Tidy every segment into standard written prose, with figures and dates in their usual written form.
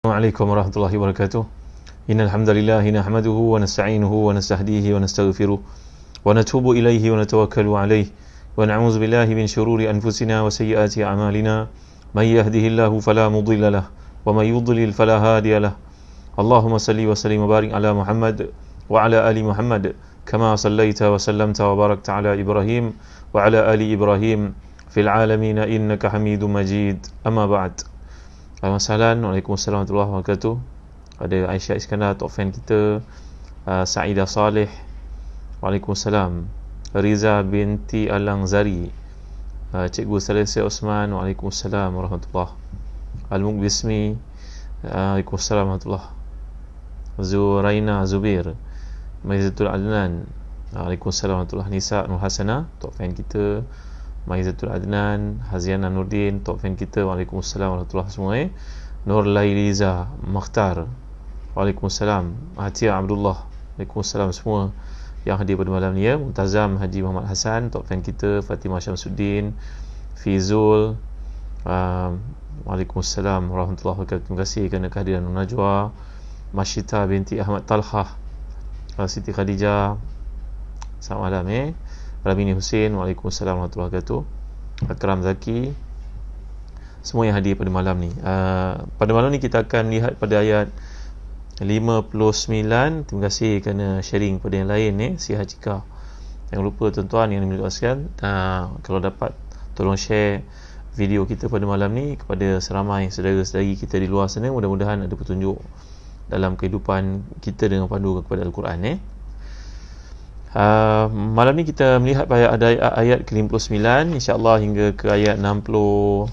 Assalamualaikum warahmatullahi wabarakatuh. Innal hamdalillah nahmaduhu wa nasta'inuhu wa nastahdihi wa nastaghfiruh wa natubu ilaihi wa natawakkalu alaihi wa na'udzu billahi min shururi anfusina wa sayyiati a'malina may yahdihillahu fala mudilla lahu wa may yudlil fala hadiya lahu. Allahumma salli wa sallim wa barik ala Muhammad wa ala ali Muhammad kama sallaita wa sallamta wa barakta ala Ibrahim wa ala ali Ibrahim fil alamin innaka Hamidum Majid. Amma ba'd. Assalamualaikum warahmatullahi wabarakatuh. Ada Aisyah Iskandar, top fan kita, Sa'idah Saleh, Waalaikumsalam. Riza binti Alangzari, Cikgu Saleh Osman, Waalaikumsalam warahmatullahi. Al-Muqbismi, Waalaikumsalam warahmatullahi. Zuraina Zubir, Maizatul Adnan, Waalaikumsalam warahmatullahi. Nisa Nur Hasana, top fan kita, Maizatul Adnan, Haziana Nurdin, top fan kita, Waalaikumsalam warahmatullahi semua. Nur Lailiza Makhtar, Waalaikumsalam. Atia Abdullah, Waalaikumsalam semua yang hadir pada malam ni ya. Muntazam Haji Muhammad Hassan, top fan kita, Fatimah Syamsuddin, Fizul, Waalaikumsalam warahmatullahi wabarakatuh. Terima kasih kerana kehadiran Najwa, Masyita binti Ahmad Talhah, Siti Khadijah, selamat malam Ramini Hussein, Waalaikumsalam warahmatullahi wabarakatuh. Akram Zaki, semua yang hadir pada malam ni. Pada malam ni kita akan lihat pada ayat 59. Terima kasih kerana sharing pada yang lain si Hajika. Jangan lupa tuan-tuan yang dimuliakan, kalau dapat tolong share video kita pada malam ni kepada seramai saudara-saudari kita di luar sana. Mudah-mudahan ada petunjuk dalam kehidupan kita dengan pandu kepada Al-Quran. Malam ni kita melihat pada ayat ke-59 insya-Allah hingga ke ayat 62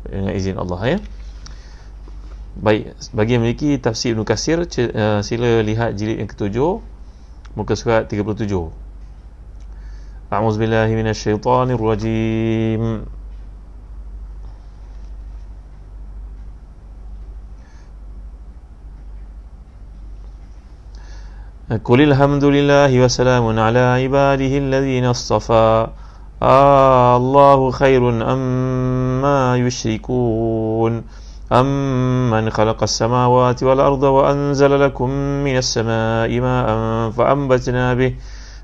dengan izin Allah Baik, bagi yang memiliki tafsir Ibn Katsir, sila lihat jilid yang ke-7 muka surat 37. A'udzubillahi minasyaitonirrajim. Qulil hamdulillahi wa salamun ala ibadihi alladhina istafa. Allahu khairun amma yushrikun. Amman khalaqas samawati wal arda wa anzala lakum minas samai ma'an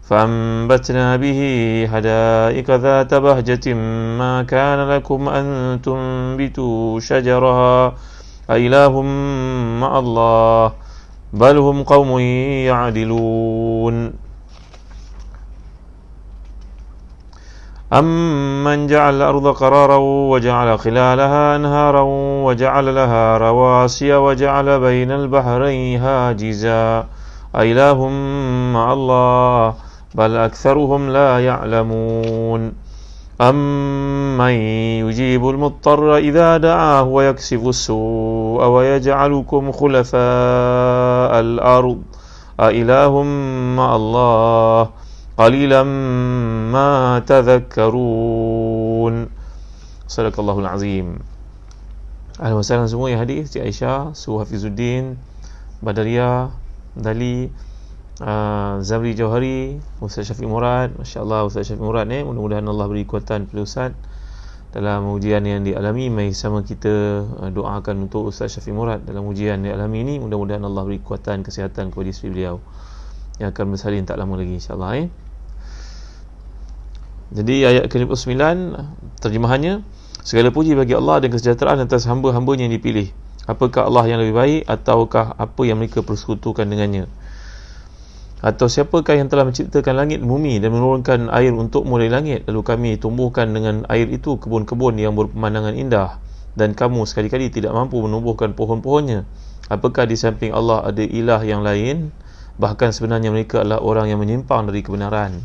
فأنبتنا به حدائق ذات بهجة ما كان لكم أن تنبتوا شجرها أإله مع الله بل هم قوم يعدلون أمن جعل الأرض قرارا وجعل خلالها أنهارا وجعل لها رواسي وجعل بين البحرين حاجزا أإله مع الله بل أكثرهم لا يعلمون أمن يجيب المضطر إذا دعاه ويكشف السوء ويجعلكم خلفاء الأرض أإله مع الله قليلا ما تذكرون. صدق الله العظيم. Ahlan wa sahlan semua yang hadir, Cik Aisyah, Su Hafizuddin, Badaria, Dali, Zamri Jauhari, Ustaz Syafiq Murad. Masya-Allah Ustaz Syafiq Murad mudah-mudahan Allah beri kekuatan kepada Ustaz dalam ujian yang dialami. Mari sama kita doakan untuk Ustaz Syafiq Murad dalam ujian yang dialami ini. Mudah-mudahan Allah beri kekuatan, kesihatan kepada isteri beliau yang akan bersalin tak lama lagi insya-Allah. Jadi ayat ke-59 terjemahannya, segala puji bagi Allah dan kesejahteraan atas hamba-hambanya yang dipilih. Apakah Allah yang lebih baik ataukah apa yang mereka persekutukan dengannya? Atau siapakah yang telah menciptakan langit bumi dan menurunkan air untukmu dari langit, lalu kami tumbuhkan dengan air itu kebun-kebun yang berpemandangan indah, dan kamu sekali-kali tidak mampu menumbuhkan pohon-pohonnya? Apakah di samping Allah ada ilah yang lain? Bahkan sebenarnya mereka adalah orang yang menyimpang dari kebenaran.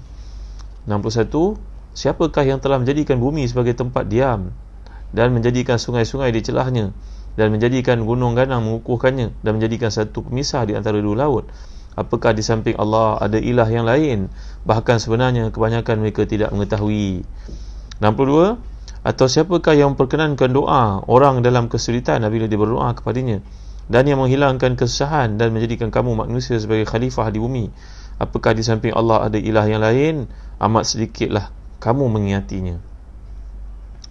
61. Siapakah yang telah menjadikan bumi sebagai tempat diam dan menjadikan sungai-sungai di celahnya, dan menjadikan gunung ganang mengukuhkannya, dan menjadikan satu pemisah di antara dua laut? Apakah di samping Allah ada ilah yang lain? Bahkan sebenarnya kebanyakan mereka tidak mengetahui. 62. Atau siapakah yang memperkenankan doa orang dalam kesulitan apabila dia berdoa kepadanya, dan yang menghilangkan kesusahan dan menjadikan kamu manusia sebagai khalifah di bumi? Apakah di samping Allah ada ilah yang lain? Amat sedikitlah kamu mengingatinya.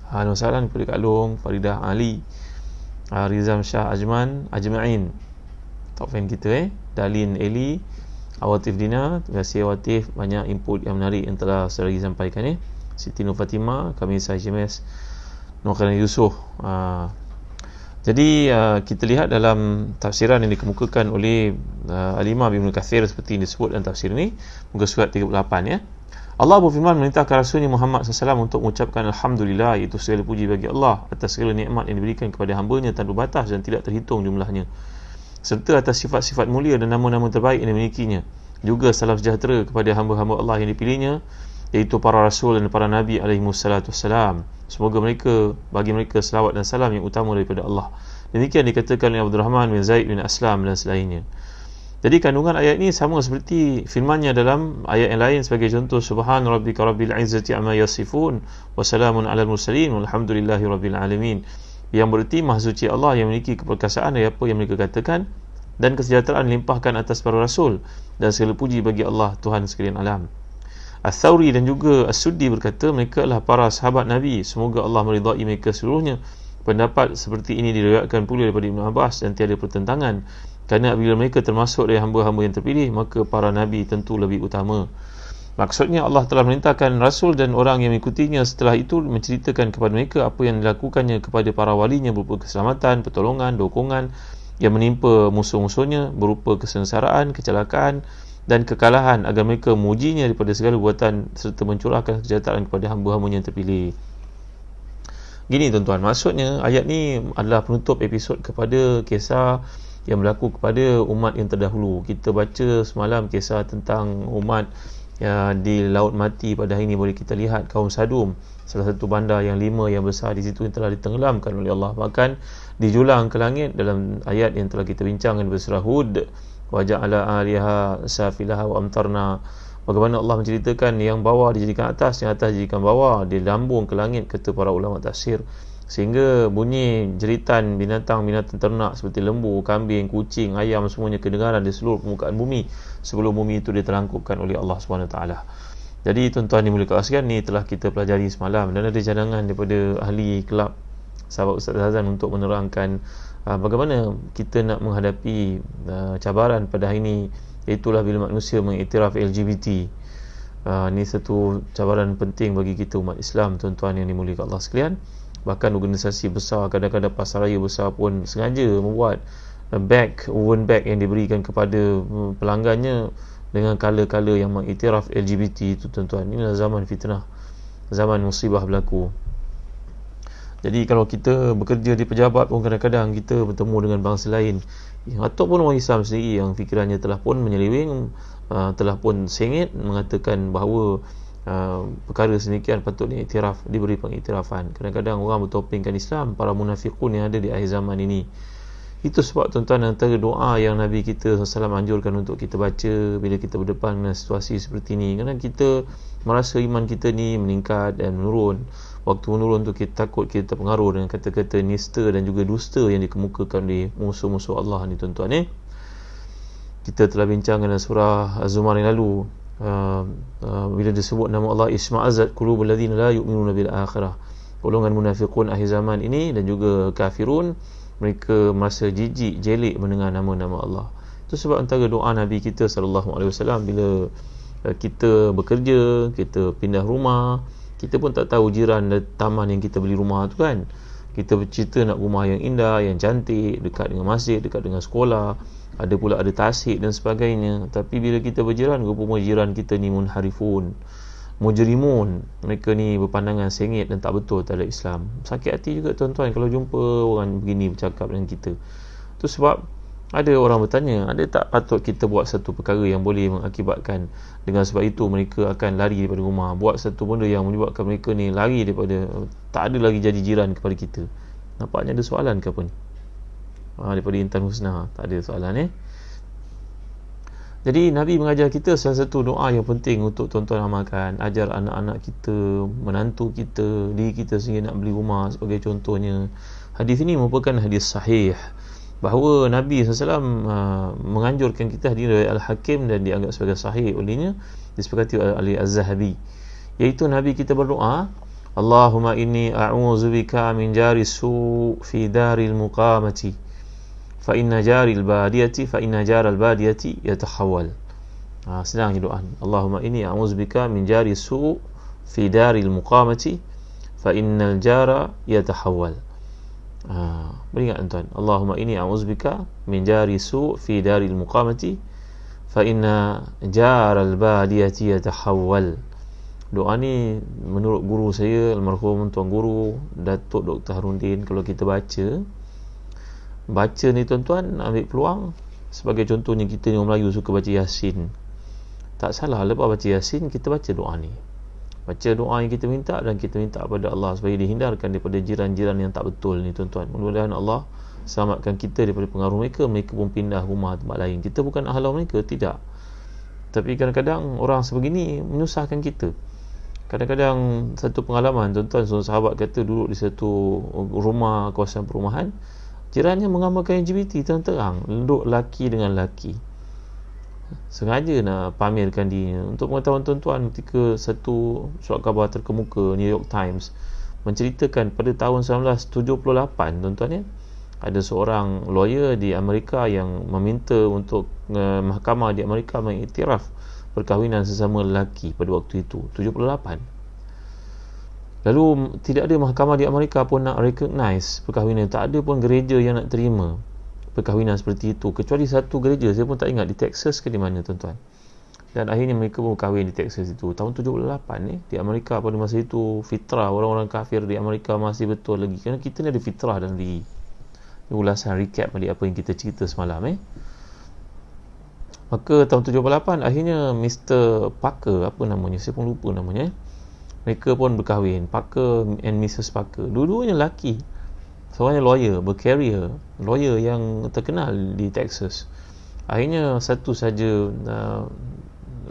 Ahlan wa sahlan kepada Kak Long, Faridah Ali, Rizam Shah Ajma'in, top fan kita Dalin Eli, Awatif Dina, terima kasih Awatif, banyak input yang menarik yang telah saudari sampaikan Siti Nur Fatimah, kami HMS Nurkhalilah Yusof. Jadi kita lihat dalam tafsiran yang dikemukakan oleh Al-Imam Ibn Kathir seperti yang disebut dalam tafsir ini, muka surat 38 Allah berfirman memerintahkan Rasulnya Muhammad SAW untuk mengucapkan Alhamdulillah, iaitu segala puji bagi Allah atas segala nikmat yang diberikan kepada hamba-Nya tanpa batas dan tidak terhitung jumlahnya, serta atas sifat-sifat mulia dan nama-nama terbaik yang dimilikinya. Juga salam sejahtera kepada hamba-hamba Allah yang dipilihnya, iaitu para rasul dan para nabi alaihimussalatu wassalam. Semoga bagi mereka selawat dan salam yang utama daripada Allah. Demikian dikatakan oleh Abdul Rahman bin Zaid bin Aslam dan selainnya. Jadi kandungan ayat ini sama seperti firman-Nya dalam ayat yang lain sebagai contoh, Subhan rabbika rabbil izzati amma yasifun wa salamun alal mursalin walhamdulillahi rabbil alamin, yang bererti maha suci Allah yang memiliki keperkasaan dari apa yang mereka katakan, dan kesejahteraan limpahkan atas para rasul, dan segala puji bagi Allah Tuhan sekalian alam. Ats-Tsauri dan juga As-Suddi berkata, mereka adalah para sahabat Nabi, semoga Allah meridai mereka seluruhnya. Pendapat seperti ini diriwayatkan pula daripada Ibn Abbas dan tiada pertentangan, kerana bila mereka termasuk dari hamba-hamba yang terpilih, maka para Nabi tentu lebih utama. Maksudnya Allah telah memerintahkan Rasul dan orang yang mengikutinya setelah itu menceritakan kepada mereka apa yang dilakukannya kepada para walinya berupa keselamatan, pertolongan, dukungan yang menimpa musuh-musuhnya berupa kesengsaraan, kecelakaan dan kekalahan, agar mereka memujinya daripada segala buatan serta mencurahkan kesejahteraan kepada hamba-hambanya yang terpilih. Gini tuan-tuan, maksudnya ayat ni adalah penutup episod kepada kisah yang berlaku kepada umat yang terdahulu. Kita baca semalam kisah tentang umat di Laut Mati. Pada hari ini boleh kita lihat kaum Sadum, salah satu bandar yang 5 yang besar di situ yang telah ditenggelamkan oleh Allah, bahkan dijulang ke langit dalam ayat yang telah kita bincangkan di surah Hud, wa ja'ala 'aliyaha safilaha wa amtarna. Bagaimana Allah menceritakan yang bawah dijadikan atas, yang atas dijadikan bawah, dilambung ke langit, kata para ulama tafsir, sehingga bunyi jeritan binatang-binatang ternak seperti lembu, kambing, kucing, ayam semuanya kedengaran di seluruh permukaan bumi sebelum bumi itu diterangkupkan oleh Allah SWT. Jadi tuan-tuan dimuliakan sekalian, ni telah kita pelajari semalam, dan ada cadangan daripada ahli kelab sahabat Ustaz Hazan untuk menerangkan bagaimana kita nak menghadapi cabaran pada hari ini, iaitulah bila manusia mengiktiraf LGBT. Ini satu cabaran penting bagi kita umat Islam, tuan-tuan yang dimuliakan Allah sekalian. Bahkan organisasi besar, kadang-kadang pasaraya besar pun sengaja membuat woven bag yang diberikan kepada pelanggannya dengan color-color yang mengiktiraf LGBT itu, tuan-tuan. Inilah zaman fitnah, zaman musibah berlaku. Jadi kalau kita bekerja di pejabat pun kadang-kadang kita bertemu dengan bangsa lain, ataupun orang Islam sendiri yang fikirannya telah pun menyeleweng, telah pun sengit mengatakan bahawa perkara sedemikian patut diiktiraf, diberi pengiktirafan. Kadang-kadang orang bertopengkan Islam, para munafiqun yang ada di akhir zaman ini. Itu sebab tuan-tuan, antara doa yang Nabi kita SAW anjurkan untuk kita baca bila kita berdepan dengan situasi seperti ini, kerana kita merasa iman kita ni meningkat dan menurun. Waktu menurun tu kita takut kita terpengaruh dengan kata-kata nista dan juga dusta yang dikemukakan oleh musuh-musuh Allah ni, tuan-tuan. Kita telah bincang dalam surah Az-Zumar yang lalu, bila disebut nama Allah, isma'azat qulubul ladzina la yu'minuna bil akhirah. Golongan munafiqun akhir zaman ini dan juga kafirun, mereka merasa jijik, jelik mendengar nama-nama Allah. Itu sebab antara doa Nabi kita SAW bila kita bekerja, kita pindah rumah, kita pun tak tahu jiran taman yang kita beli rumah tu kan, kita bercerita nak rumah yang indah, yang cantik, dekat dengan masjid, dekat dengan sekolah, ada pula ada tasik dan sebagainya. Tapi bila kita berjiran, rupanya jiran kita ni munharifun, mujrimun, mereka ni berpandangan sengit dan tak betul terhadap Islam. Sakit hati juga tuan-tuan kalau jumpa orang begini bercakap dengan kita. Itu sebab ada orang bertanya, ada tak patut kita buat satu perkara yang boleh mengakibatkan dengan sebab itu mereka akan lari daripada rumah, buat satu benda yang menyebabkan mereka ni lari daripada, tak ada lagi jadi jiran kepada kita. Nampaknya ada soalan ke apa ni? Daripada Intan Husna, tak ada soalan Jadi Nabi mengajar kita salah satu doa yang penting untuk tuan-tuan amalkan. Ajar anak-anak kita, menantu kita, diri kita sendiri nak beli rumah sebagai contohnya. Hadis ini merupakan hadis sahih, bahawa Nabi SAW menganjurkan kita, hadis dari Al-Hakim dan dianggap sebagai sahih olehnya, disepakati oleh Az-Zahabi, iaitu Nabi kita berdoa, Allahumma inni a'udzubika min jari su' fi daril muqamati fa inna jaral badiyati yatahawwal. Senang je doa. Allahumma inni a'udzubika min jari su' fi daril muqamati fa innal jara yatahawwal. Beringat tuan. Allahumma inni a'udzubika min jari su' fi daril muqamati fa inna jaral badiyati yatahawwal. Doa ni menurut guru saya, almarhum tuan guru Datuk Dr. Harundin, kalau kita baca ni tuan-tuan, ambil peluang. Sebagai contohnya kita ni orang Melayu suka baca Yasin, tak salah lepas baca Yasin kita baca doa ni. Baca doa yang kita minta, dan kita minta kepada Allah supaya dihindarkan daripada jiran-jiran yang tak betul ni tuan-tuan. Mudah-mudahan Allah selamatkan kita daripada pengaruh mereka. Mereka pun pindah rumah tempat lain. Kita bukan ahli mereka, tidak. Tapi kadang-kadang orang sebegini menyusahkan kita. Kadang-kadang satu pengalaman tuan-tuan, seorang sahabat kata duduk di satu rumah, kawasan perumahan, jirannya mengamalkan LGBT terang-terang, duduk laki dengan laki, sengaja nak pamerkan dirinya. Untuk pengetahuan tuan-tuan, ketika satu surat khabar terkemuka New York Times menceritakan pada tahun 1978 tuan-tuan ya, ada seorang lawyer di Amerika yang meminta untuk mahkamah di Amerika mengiktiraf perkahwinan sesama lelaki pada waktu itu, 78. Lalu tidak ada mahkamah di Amerika pun nak recognize perkahwinan. Tak ada pun gereja yang nak terima perkahwinan seperti itu, kecuali satu gereja, saya pun tak ingat di Texas ke di mana tuan-tuan. Dan akhirnya mereka pun kahwin di Texas itu tahun 78 ni. Di Amerika pada masa itu fitrah orang-orang kafir di Amerika masih betul lagi, kerana kita ni ada fitrah dalam diri. Ini ulasan recap balik apa yang kita cerita semalam. Maka tahun 78 akhirnya Mr. Parker, apa namanya, saya pun lupa namanya, mereka pun berkahwin, Parker and Mrs. Parker. Dua-duanya lelaki. Seorangnya lawyer, berkarier, lawyer yang terkenal di Texas. Akhirnya satu saja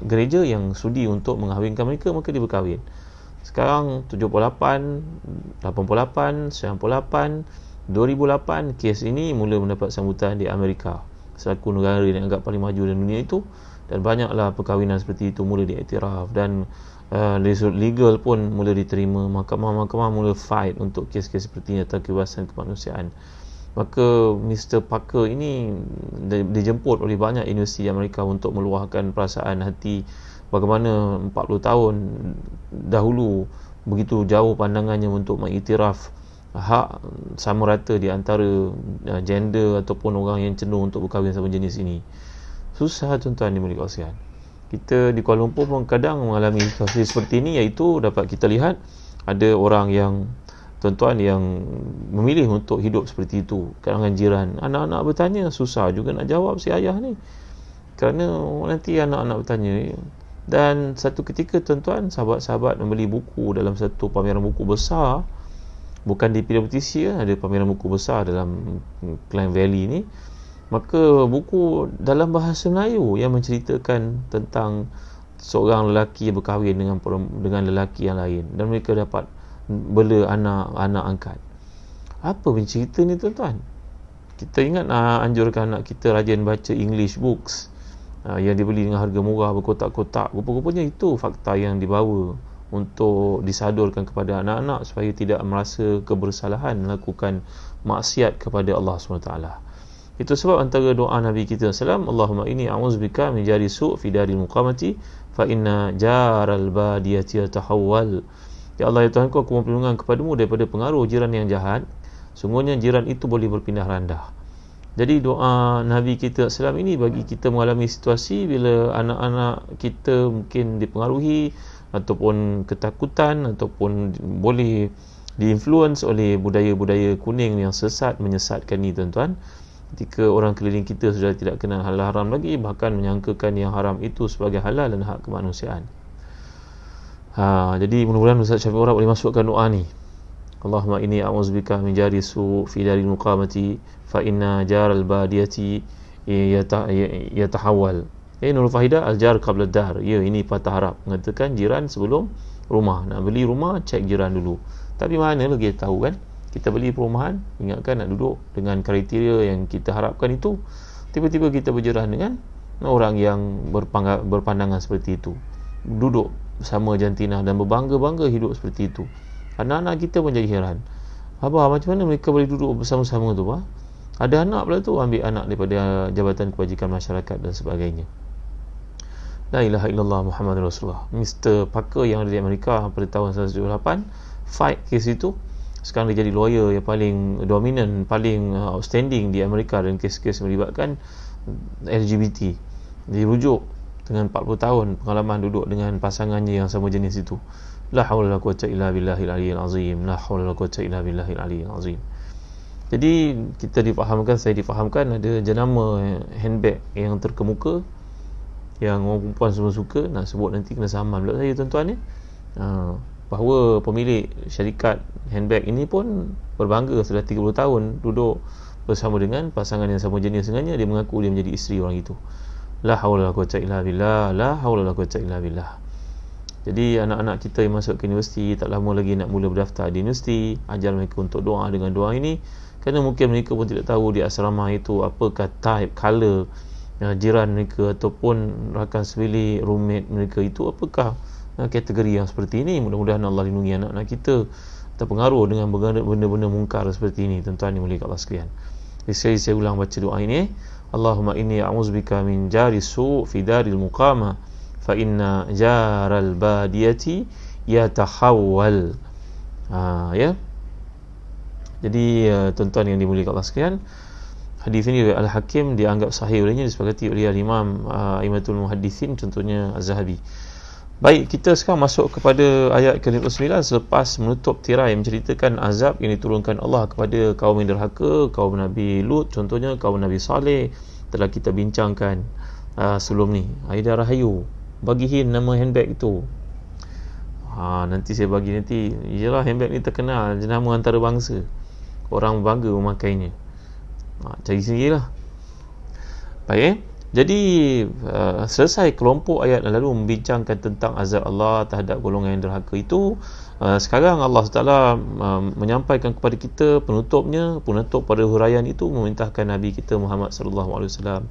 gereja yang sudi untuk mengahwinkan mereka, maka dia berkahwin. Sekarang 78, 88, 98, 2008 kes ini mula mendapat sambutan di Amerika selaku negara yang dianggap paling maju dalam dunia itu, dan banyaklah perkahwinan seperti itu mula diiktiraf, dan legal pun mula diterima. Mahkamah-mahkamah mula fight untuk kes-kes seperti ini atas kebebasan kemanusiaan. Maka Mr. Parker ini dijemput oleh banyak universiti Amerika untuk meluahkan perasaan hati bagaimana 40 tahun dahulu begitu jauh pandangannya untuk mengiktiraf hak sama rata di antara gender ataupun orang yang cenderung untuk berkahwin sama jenis ini. Susah tuan-tuan di Malaysia kasihan. Kita di Kuala Lumpur pun kadang mengalami situasi seperti ini, iaitu dapat kita lihat ada orang yang tuan-tuan yang memilih untuk hidup seperti itu. Kalangan jiran, anak-anak bertanya, susah juga nak jawab si ayah ni, kerana nanti anak-anak bertanya. Dan satu ketika tuan-tuan, sahabat-sahabat membeli buku dalam satu pameran buku besar, bukan di PWTC, ada pameran buku besar dalam Klang Valley ni. Maka buku dalam bahasa Melayu yang menceritakan tentang seorang lelaki berkahwin dengan lelaki yang lain, dan mereka dapat bela anak angkat. Apa cerita ni tuan-tuan? Kita ingat anjurkan anak kita rajin baca English books yang dibeli dengan harga murah berkotak-kotak. Rupa-rupanya itu fakta yang dibawa untuk disadurkan kepada anak-anak supaya tidak merasa kebersalahan melakukan maksiat kepada Allah SWT. Itu sebab antara doa Nabi kita SAW, Allahumma inni a'udzubika min jari su' fi daril muqamati fa inna jaral badiyati yatahawwal. Ya Allah, ya Tuhanku, aku mohon perlindungan kepadamu daripada pengaruh jiran yang jahat. Sungguhnya jiran itu boleh berpindah randah. Jadi doa Nabi kita SAW ini bagi kita mengalami situasi bila anak-anak kita mungkin dipengaruhi ataupun ketakutan ataupun boleh diinfluence oleh budaya-budaya kuning yang sesat, menyesatkan ni tuan-tuan. Ketika orang keliling kita sudah tidak kenal halal haram lagi, bahkan menyangkakan yang haram itu sebagai halal dan hak kemanusiaan. Jadi mudah-mudahan Ustaz Syafiq Urab boleh masukkan doa ni. Allahumma inni a'udzubika min jari su' fi daril muqamati fa inna jaral badiyati yatahawwal. Nurul Fahidah al-jar qabla ad-dar. Ya, ini patah Arab mengatakan jiran sebelum rumah. Nak beli rumah, cek jiran dulu. Tapi mana lagi tahu kan? Kita beli perumahan, ingatkan nak duduk dengan kriteria yang kita harapkan itu, tiba-tiba kita berjiran dengan orang yang berpandangan seperti itu, duduk bersama jantinah dan berbangga-bangga hidup seperti itu. Anak-anak kita pun jadi heran, abah macam mana mereka boleh duduk bersama-sama tu, bah? Ada anak pula tu ambil anak daripada Jabatan Kebajikan Masyarakat dan sebagainya. La ilaha illallah Muhammad Rasulullah. Mr. Parker yang ada di Amerika pada tahun 1978 fight kes itu. Sekarang dia jadi lawyer yang paling dominan, paling outstanding di Amerika dalam kes-kes melibatkan LGBT. Dia rujuk dengan 40 tahun pengalaman duduk dengan pasangannya yang sama jenis itu. La haula wala quwwata illa billahil aliyyil azim. La haula wala quwwata illa billahil aliyyil azim. Jadi saya difahamkan ada jenama handbag yang terkemuka yang orang perempuan semua suka, nak sebut nanti kena saman pula saya tuan-tuan ni. Bahawa pemilik syarikat handbag ini pun berbangga sudah 30 tahun duduk bersama dengan pasangan yang sama jenis dengannya. Dia mengaku dia menjadi isteri orang itu. La haula wala quwwata illa billah. La haula wala quwwata illa billah. Jadi anak-anak kita yang masuk ke universiti, tak lama lagi nak mula berdaftar di universiti, ajar mereka untuk doa dengan doa ini, kerana mungkin mereka pun tidak tahu di asrama itu apakah type, colour jiran mereka ataupun rakan sebilik, roommate mereka itu apakah kategori yang seperti ini. Mudah-mudahan Allah lindungi anak-anak kita terpengaruh dengan benda-benda mungkar seperti ini, tuan-tuan yang mulia Allah sekalian. Jadi saya ulang baca doa ini. Allahumma inni a'udzubika min jari su' fi daril muqamah fa inna jaral badiyati yatahawwal. Ya. Jadi tuan-tuan yang dimuliakan Allah sekalian, hadis ini oleh Al-Hakim dianggap sahih olehnya, disepakati oleh Imam Aimatul Muhaddithin, contohnya Az-Zahabi. Baik, kita sekarang masuk kepada ayat ke-59 selepas menutup tirai menceritakan azab yang diturunkan Allah kepada kaum yang derhaka, kaum Nabi Lut, contohnya kaum Nabi Saleh, telah kita bincangkan sebelum ni. Aida Rahayu bagihin nama handbag itu. Nanti saya bagi nanti. Yalah, handbag ni terkenal, jenama antarabangsa. Orang bangga memakainya. Cari sendirilah. Baik. Jadi selesai kelompok ayat yang lalu membincangkan tentang azab Allah terhadap golongan yang derhaka itu. Sekarang Allah Taala menyampaikan kepada kita penutup pada huraian itu, memerintahkan Nabi kita Muhammad sallallahu alaihi wasallam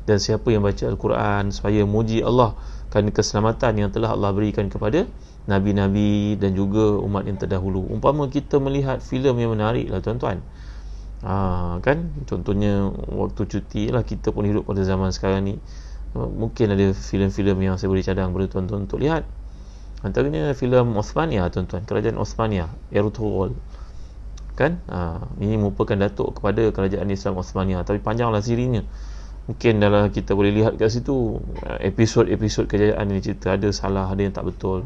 dan siapa yang baca Al-Quran supaya muji Allah kerana keselamatan yang telah Allah berikan kepada Nabi-Nabi dan juga umat yang terdahulu. Umpama kita melihat filem yang menarik lah tuan-tuan, kan, contohnya waktu cuti lah, kita pun hidup pada zaman sekarang ni, mungkin ada filem-filem yang saya boleh cadang kepada tuan-tuan untuk lihat. Antaranya filem Osmania tuan-tuan, kerajaan Osmania, Ertugrul, kan, ini merupakan datuk kepada kerajaan Islam Osmania, tapi panjanglah sirinya. Mungkin dalam kita boleh lihat kat situ episod-episod kejayaan ini cerita, ada salah, ada yang tak betul.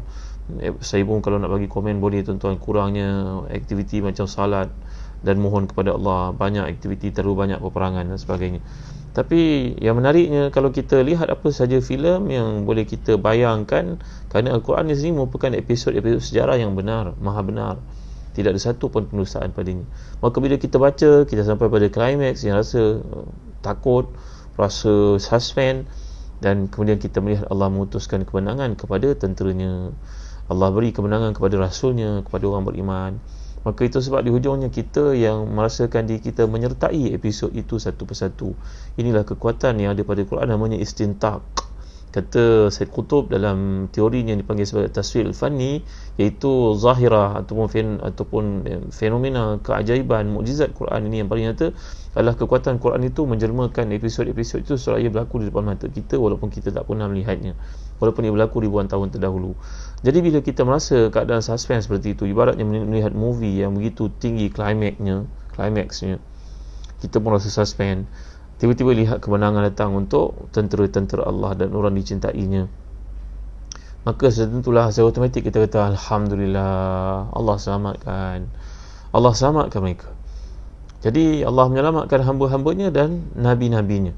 Saya pun kalau nak bagi komen boleh tuan-tuan, kurangnya aktiviti macam salat dan mohon kepada Allah, banyak aktiviti, terlalu banyak peperangan dan sebagainya. Tapi yang menariknya, kalau kita lihat apa saja filem yang boleh kita bayangkan, kerana Al-Quran di sini merupakan episod-episod sejarah yang benar, maha benar, tidak ada satu pun pendustaan padanya. Maka bila kita baca, kita sampai pada klimaks yang rasa takut, rasa suspense, dan kemudian kita melihat Allah mengutuskan kemenangan kepada tenteranya, Allah beri kemenangan kepada Rasulnya, kepada orang beriman. Maka itu sebab di hujungnya kita yang merasakan diri kita menyertai episod itu satu persatu. Inilah kekuatan yang ada pada Quran, namanya istintaq. Kata Syed Qutb dalam teorinya yang dipanggil sebagai taswir al-fanni, iaitu zahirah ataupun fenomena keajaiban mukjizat Quran ini yang paling nyata adalah kekuatan Quran itu menjelmakan episod-episod itu seolah ia berlaku di depan mata kita walaupun kita tak pernah melihatnya, walaupun ia berlaku ribuan tahun terdahulu. Jadi bila kita merasa keadaan suspense seperti itu, ibaratnya melihat movie yang begitu tinggi climaxnya, kita pun rasa suspense. Tiba-tiba lihat kemenangan datang untuk tentera-tentera Allah dan orang dicintainya, maka tentulah secara automatik kita kata Alhamdulillah, Allah selamatkan mereka. Jadi Allah menyelamatkan hamba-hambanya dan nabi-nabinya.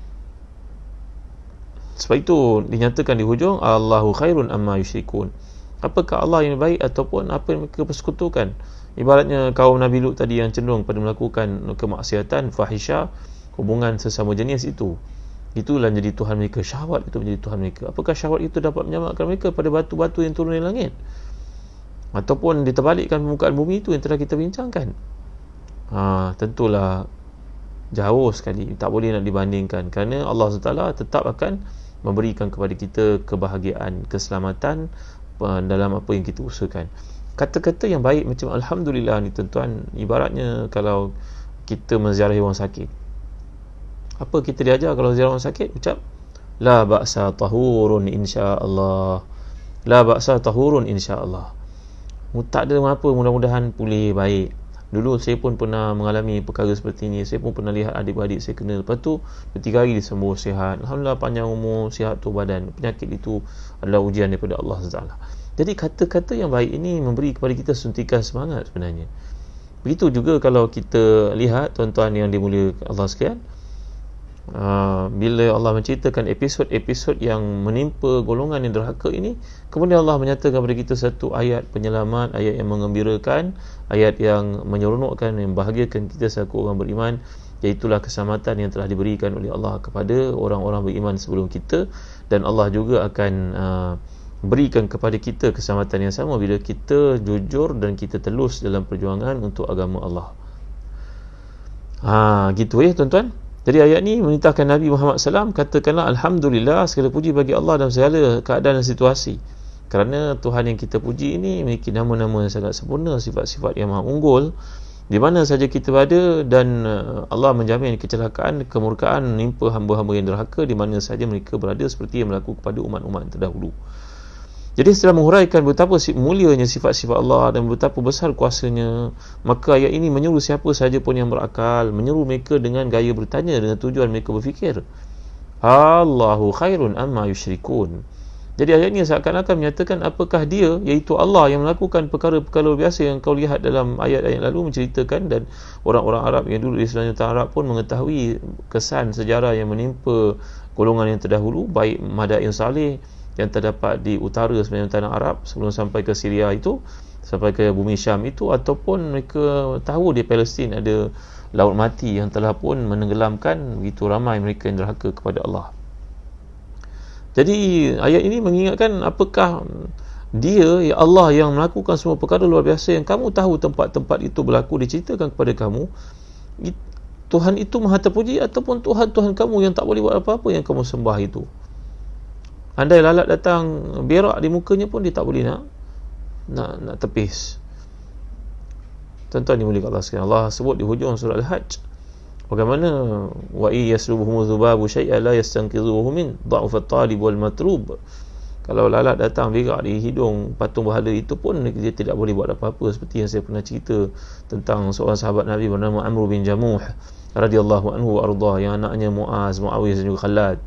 Sebab itu dinyatakan di hujung, Allahu khairun amma yusyrikun. Apakah Allah yang baik ataupun apa yang mereka persekutukan? Ibaratnya kaum Nabi Lut tadi yang cenderung pada melakukan kemaksiatan, fahisha, hubungan sesama jenis itu. Itulah menjadi Tuhan mereka, syahwat itu menjadi Tuhan mereka. Apakah syahwat itu dapat menyelamatkan mereka pada batu-batu yang turun dari langit? Ataupun diterbalikkan permukaan bumi itu yang telah kita bincangkan? Tentulah jauh sekali, tak boleh nak dibandingkan, kerana Allah SWT tetap akan memberikan kepada kita kebahagiaan, keselamatan dalam apa yang kita usahakan. Kata-kata yang baik macam Alhamdulillah ni tuan-tuan, ibaratnya kalau kita menziarahi orang sakit, apa kita diajar kalau ziarah orang sakit? Ucap la ba'sa tahurun insya-Allah, la ba'sa tahurun insya-Allah. Tak ada apa, mudah-mudahan pulih baik. Dulu saya pun pernah mengalami perkara seperti ini. Saya pun pernah lihat adik-adik saya kena, lepas tu 3 hari dia sembuh sihat. Alhamdulillah, panjang umur, sihat tu badan. Penyakit itu adalah ujian daripada Allah SWT. Jadi kata-kata yang baik ini memberi kepada kita suntikan semangat sebenarnya. Begitu juga kalau kita lihat tuan-tuan yang dimuliakan Allah sekalian, bila Allah menceritakan episod-episod yang menimpa golongan yang derhaka ini, kemudian Allah menyatakan kepada kita satu ayat penyelamat, ayat yang mengembirakan, ayat yang menyeronokkan, yang membahagiakan kita selaku orang beriman, iaitulah keselamatan yang telah diberikan oleh Allah kepada orang-orang beriman sebelum kita, dan Allah juga akan berikan kepada kita keselamatan yang sama bila kita jujur dan kita telus dalam perjuangan untuk agama Allah. Gitu ya tuan-tuan. Jadi ayat ni memerintahkan Nabi Muhammad SAW, katakanlah Alhamdulillah, segala puji bagi Allah dalam segala keadaan dan situasi. Kerana Tuhan yang kita puji ini memiliki nama-nama yang sangat sempurna, sifat-sifat yang maha unggul, di mana saja kita berada, dan Allah menjamin kecelakaan, kemurkaan menimpa hamba-hamba yang derhaka di mana saja mereka berada, seperti yang berlaku kepada umat-umat terdahulu. Jadi setelah menghuraikan betapa mulianya sifat-sifat Allah dan betapa besar kuasanya, maka ayat ini menyuruh siapa sahaja pun yang berakal, menyuruh mereka dengan gaya bertanya, dengan tujuan mereka berfikir, Allahu khairun amma yusyrikun. Jadi ayat ini seakan-akan menyatakan apakah dia, iaitu Allah, yang melakukan perkara-perkara luar biasa yang kau lihat dalam ayat-ayat lalu menceritakan, dan orang-orang Arab yang dulu di semenanjung Arab pun mengetahui kesan sejarah yang menimpa golongan yang terdahulu, baik Madain Saleh yang terdapat di utara semenanjung tanah Arab sebelum sampai ke Syria itu, sampai ke bumi Syam itu, ataupun mereka tahu di Palestin ada laut mati yang telah pun menenggelamkan begitu ramai mereka yang derhaka kepada Allah. Jadi ayat ini mengingatkan apakah dia, ya Allah, yang melakukan semua perkara luar biasa yang kamu tahu tempat-tempat itu berlaku, diceritakan kepada kamu. Tuhan itu maha terpuji, ataupun Tuhan kamu yang tak boleh buat apa-apa yang kamu sembah itu. Andai lalat datang berak di mukanya pun dia tak boleh nak tepis. Tuan-tuan dimuliakan Allah sekalian, Allah sebut di hujung surah Al-Hajj bagaimana wa yaslubuhum dhubabu syai'an la yastanqidhuhu min dha'f at-talib wal matlub. Kalau lalat datang berak di hidung patung berhala itu pun dia tidak boleh buat apa-apa, seperti yang saya pernah cerita tentang seorang sahabat Nabi bernama Amr bin Jamuh radhiyallahu anhu arda, yang anaknya Muawiyah dan juga Khalad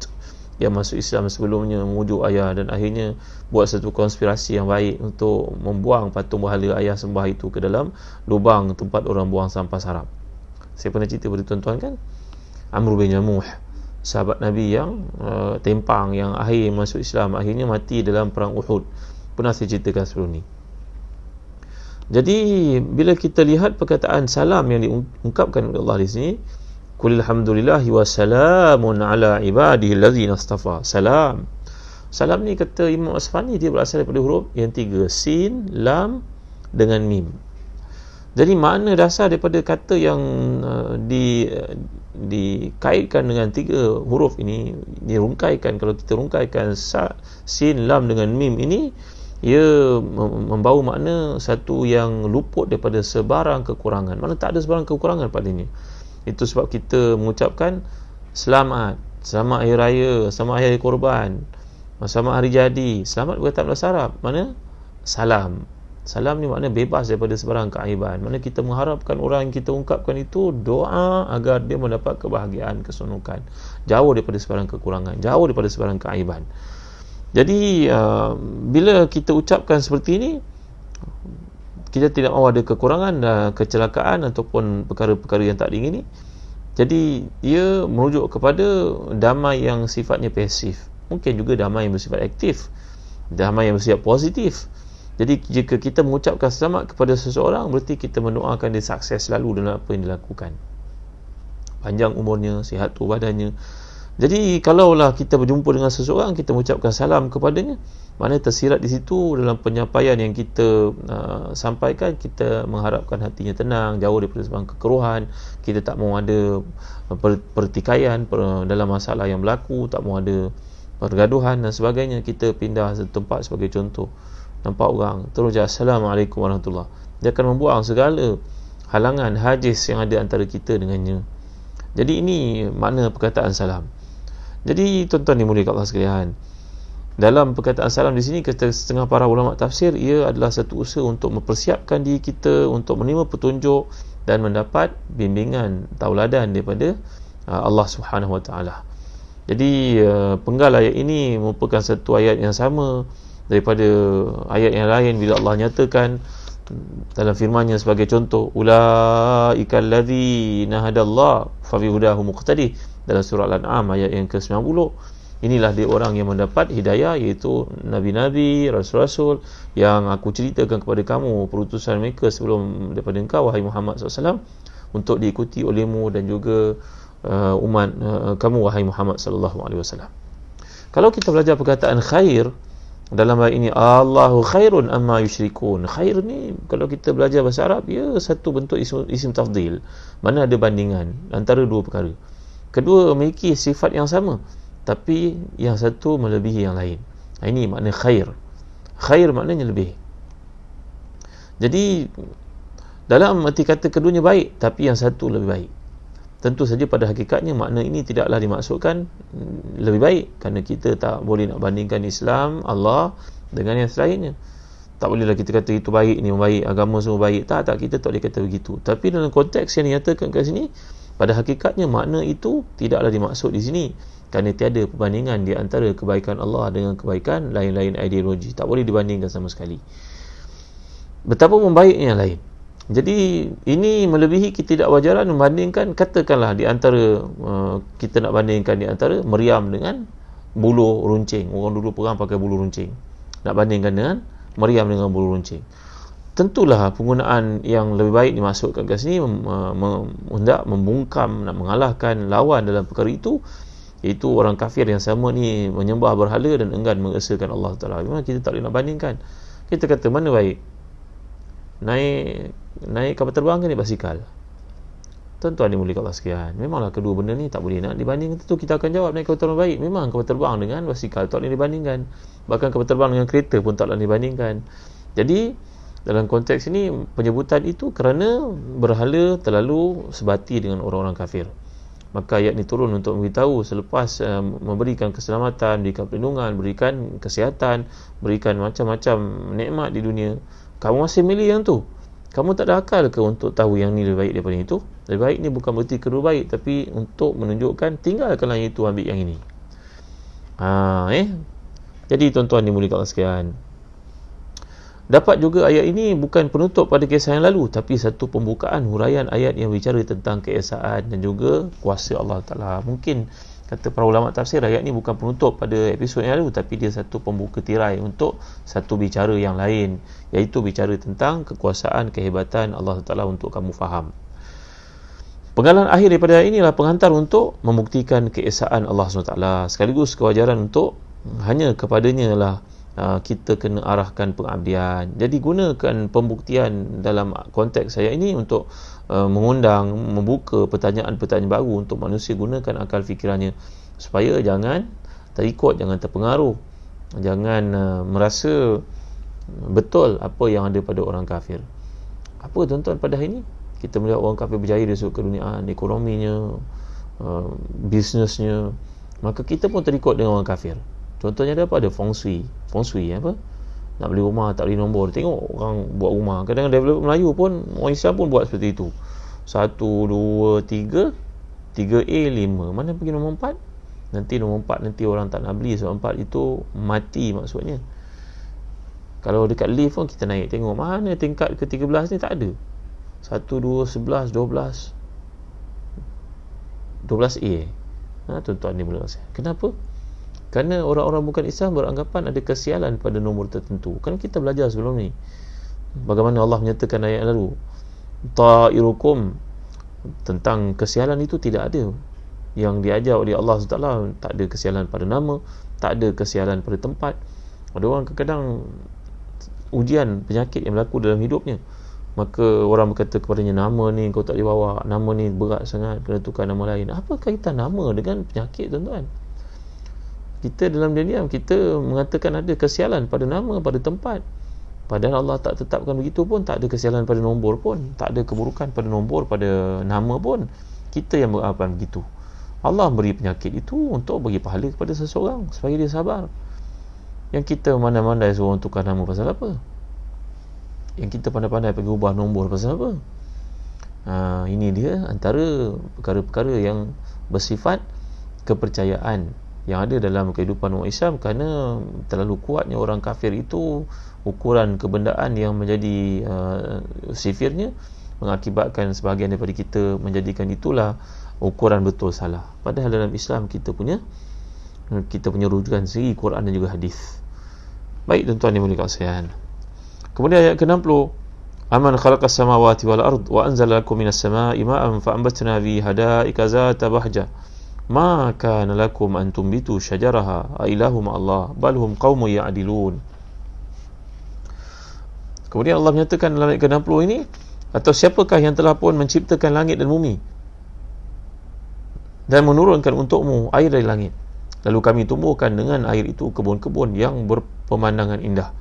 yang masuk Islam sebelumnya, memujuk ayah, dan akhirnya buat satu konspirasi yang baik untuk membuang patung berhala ayah sembah itu ke dalam lubang tempat orang buang sampah sarap. Saya pernah cerita kepada tuan-tuan kan, Amr bin Jamuh, sahabat Nabi yang tempang, yang akhir masuk Islam, akhirnya mati dalam perang Uhud. Pernah saya ceritakan sebelum ni. Jadi bila kita lihat perkataan salam yang diungkapkan oleh Allah di sini, Qul alhamdulillahi wa salamun ala ibadihi allazina istafa. Salam ni kata Imam Asfani, dia berasal daripada huruf yang 3, sin, lam dengan mim. Jadi makna dasar daripada kata yang dikaitkan dengan 3 huruf ini, dirungkaikan, kalau kita rungkaikan sin, lam dengan mim ini, ia membawa makna satu yang luput daripada sebarang kekurangan. Mana tak ada sebarang kekurangan padanya. Itu sebab kita mengucapkan selamat hari raya, selamat hari korban, selamat hari jadi. Selamat berkata bahasa Arab, mana? Salam. Salam ni makna bebas daripada sebarang keaiban. Mana kita mengharapkan orang yang kita ungkapkan itu doa agar dia mendapat kebahagiaan, kesenukan, jauh daripada sebarang kekurangan, jauh daripada sebarang keaiban. Jadi bila kita ucapkan seperti ini, kita tidak mahu ada kekurangan, kecelakaan ataupun perkara-perkara yang tak diingini. Jadi ia merujuk kepada damai yang sifatnya pasif. Mungkin juga damai yang bersifat aktif, damai yang bersifat positif. Jadi jika kita mengucapkan selamat kepada seseorang, berarti kita mendoakan dia sukses selalu dalam apa yang dilakukan, panjang umurnya, sihat tu badannya. Jadi kalaulah kita berjumpa dengan seseorang, kita mengucapkan salam kepadanya, maknanya tersirat di situ dalam penyampaian yang kita sampaikan, kita mengharapkan hatinya tenang, jauh daripada sebarang kekeruhan. Kita tak mahu ada pertikaian dalam masalah yang berlaku, tak mahu ada pergaduhan dan sebagainya. Kita pindah satu tempat sebagai contoh. nampak orang, terus cakap Assalamualaikum warahmatullahi, dia akan membuang segala halangan, hajis yang ada antara kita dengannya. Jadi ini makna perkataan salam. Jadi tuan-tuan dimuliakan Allah sekalian, dalam perkataan salam di sini, kata setengah para ulama tafsir, ia adalah satu usaha untuk mempersiapkan diri kita untuk menerima petunjuk dan mendapat bimbingan tauladan daripada Allah Subhanahu Wa Taala. Jadi penggal ayat ini merupakan satu ayat yang sama daripada ayat yang lain bila Allah nyatakan dalam firman-Nya sebagai contoh, ulaikal ladzina hadallah fa bi hudahu muqtadi, dalam surah Al-An'am ayat yang ke-90. Inilah dia orang yang mendapat hidayah, iaitu nabi-nabi, rasul-rasul yang aku ceritakan kepada kamu perutusan mereka sebelum daripada engkau wahai Muhammad SAW, untuk diikuti olehmu dan juga umat kamu wahai Muhammad SAW. Kalau kita belajar perkataan khair dalam ayat ini, Allahu khairun amma yusyrikun. Khair ni kalau kita belajar bahasa Arab, ia satu bentuk isim tafdil, mana ada bandingan antara dua perkara. Kedua memiliki sifat yang sama, tapi yang satu melebihi yang lain. Ini makna khair. Khair maknanya lebih. Jadi dalam arti kata keduanya baik, tapi yang satu lebih baik. Tentu saja pada hakikatnya makna ini tidaklah dimaksudkan lebih baik, kerana kita tak boleh nak bandingkan Islam, Allah dengan yang selainnya. Tak bolehlah kita kata itu baik, ini baik, agama semua baik. Tak, kita tak boleh kata begitu. Tapi dalam konteks yang dinyatakan kat sini, pada hakikatnya makna itu tidaklah dimaksud di sini, kerana tiada perbandingan di antara kebaikan Allah dengan kebaikan lain-lain ideologi. Tak boleh dibandingkan sama sekali. Betapa membaiknya yang lain. Jadi ini melebihi ketidakwajaran membandingkan, katakanlah di antara kita nak bandingkan di antara meriam dengan bulu runcing. Orang dulu perang pakai bulu runcing, nak bandingkan dengan meriam dengan bulu runcing. Tentulah penggunaan yang lebih baik dimaksudkan kat sini hendak membungkam, nak mengalahkan lawan dalam perkara itu, iaitu orang kafir yang sama ni menyembah berhala dan enggan mengesahkan Allah Ta'ala. Memang kita tak boleh nak bandingkan. Kita kata mana baik, naik kapal terbang ke naik basikal? Tuan-tuan dimuliakan Allah sekalian, memanglah kedua benda ni tak boleh nak dibandingkan. Tentu kita akan jawab naik kapal terbang baik. Memang kapal terbang dengan basikal tak boleh dibandingkan. Bahkan kapal terbang dengan kereta pun tak boleh dibandingkan. Jadi dalam konteks ini penyebutan itu kerana berhala terlalu sebati dengan orang-orang kafir. Maka ayat ini turun untuk memberitahu, selepas memberikan keselamatan, berikan perlindungan, berikan kesihatan, berikan macam-macam nikmat di dunia, kamu masih milih yang tu. Kamu tak ada akal ke untuk tahu yang ni lebih baik daripada itu? Lebih baik ni bukan berarti kedua baik, tapi untuk menunjukkan tinggalkanlah yang itu, ambil yang ini. Jadi tuan-tuan dimuliakan Allah sekalian, dapat juga ayat ini bukan penutup pada kisah yang lalu, tapi satu pembukaan huraian ayat yang bicara tentang keesaan dan juga kuasa Allah Ta'ala. Mungkin kata para ulama tafsir, ayat ini bukan penutup pada episod yang lalu, tapi dia satu pembuka tirai untuk satu bicara yang lain, iaitu bicara tentang kekuasaan, kehebatan Allah Ta'ala untuk kamu faham. Penggalan akhir daripada ayat inilah penghantar untuk membuktikan keesaan Allah SWT, sekaligus kewajaran untuk hanya kepadanya lah kita kena arahkan pengabdian. Jadi gunakan pembuktian dalam konteks ayat ini untuk mengundang, membuka pertanyaan-pertanyaan baru untuk manusia. Gunakan akal fikirannya supaya jangan terikut, jangan terpengaruh, jangan merasa betul apa yang ada pada orang kafir. Apa tuan-tuan pada hari ini? Kita melihat orang kafir berjaya dari sudut keduniaan, ekonominya, bisnesnya, maka kita pun terikut dengan orang kafir. Contohnya ada apa? Ada feng shui apa? Nak beli rumah tak beli nombor. Tengok orang buat rumah. Kadang-kadang developer Melayu pun, orang Islam pun buat seperti itu. 1, 2, 3, 3A, 5. Mana pergi nombor 4? Nanti nombor 4 nanti orang tak nak beli sebab 4 itu mati maksudnya. Kalau dekat lift pun kita naik, tengok mana tingkat ke-13 ni tak ada. 1, 2, 11, 12. 12A. Tuan-tuan ni boleh rasa. Kenapa? Kerana orang-orang bukan Islam beranggapan ada kesialan pada nombor tertentu. Kan kita belajar sebelum ni bagaimana Allah menyatakan ayat lalu, ta'irukum, tentang kesialan itu tidak ada. Yang diajar oleh Allah SWT tak ada kesialan pada nama, tak ada kesialan pada tempat. Ada orang kadang-kadang ujian penyakit yang berlaku dalam hidupnya, maka orang berkata kepadanya, nama ni kau tak boleh bawa, nama ni berat sangat, kena tukar nama lain. Apa kaitan nama dengan penyakit, tuan-tuan? Kita dalam diam-diam kita mengatakan ada kesialan pada nama, pada tempat. Padahal Allah tak tetapkan begitu pun, tak ada kesialan pada nombor pun, tak ada keburukan pada nombor, pada nama pun. Kita yang beranggapan begitu. Allah beri penyakit itu untuk bagi pahala kepada seseorang supaya dia sabar. Yang kita mandai-mandai suruh tukar nama pasal apa? Yang kita pandai-pandai pergi ubah nombor pasal apa? Ini dia antara perkara-perkara yang bersifat kepercayaan yang ada dalam kehidupan umat Islam, kerana terlalu kuatnya orang kafir itu ukuran kebendaan yang menjadi sifirnya, mengakibatkan sebahagian daripada kita menjadikan itulah ukuran betul salah. Padahal dalam Islam kita punya rujukan sendiri, Quran dan juga hadis. Baik tuan-tuan yang mulia sekalian. Kemudian ayat ke-60, aman khalaqas samawati wal ard wa anzala lakum minas samaa'i ma'an fa anbatna fihi hadaika zata bahja ma kana lakum an tumbitu syajaraha a ilahu ma Allah bal hum qaumun ya'dilun. Kemudian Allah menyatakan dalam ayat ke-60 ini, atau siapakah yang telah pun menciptakan langit dan bumi dan menurunkan untukmu air dari langit, lalu kami tumbuhkan dengan air itu kebun-kebun yang berpemandangan indah,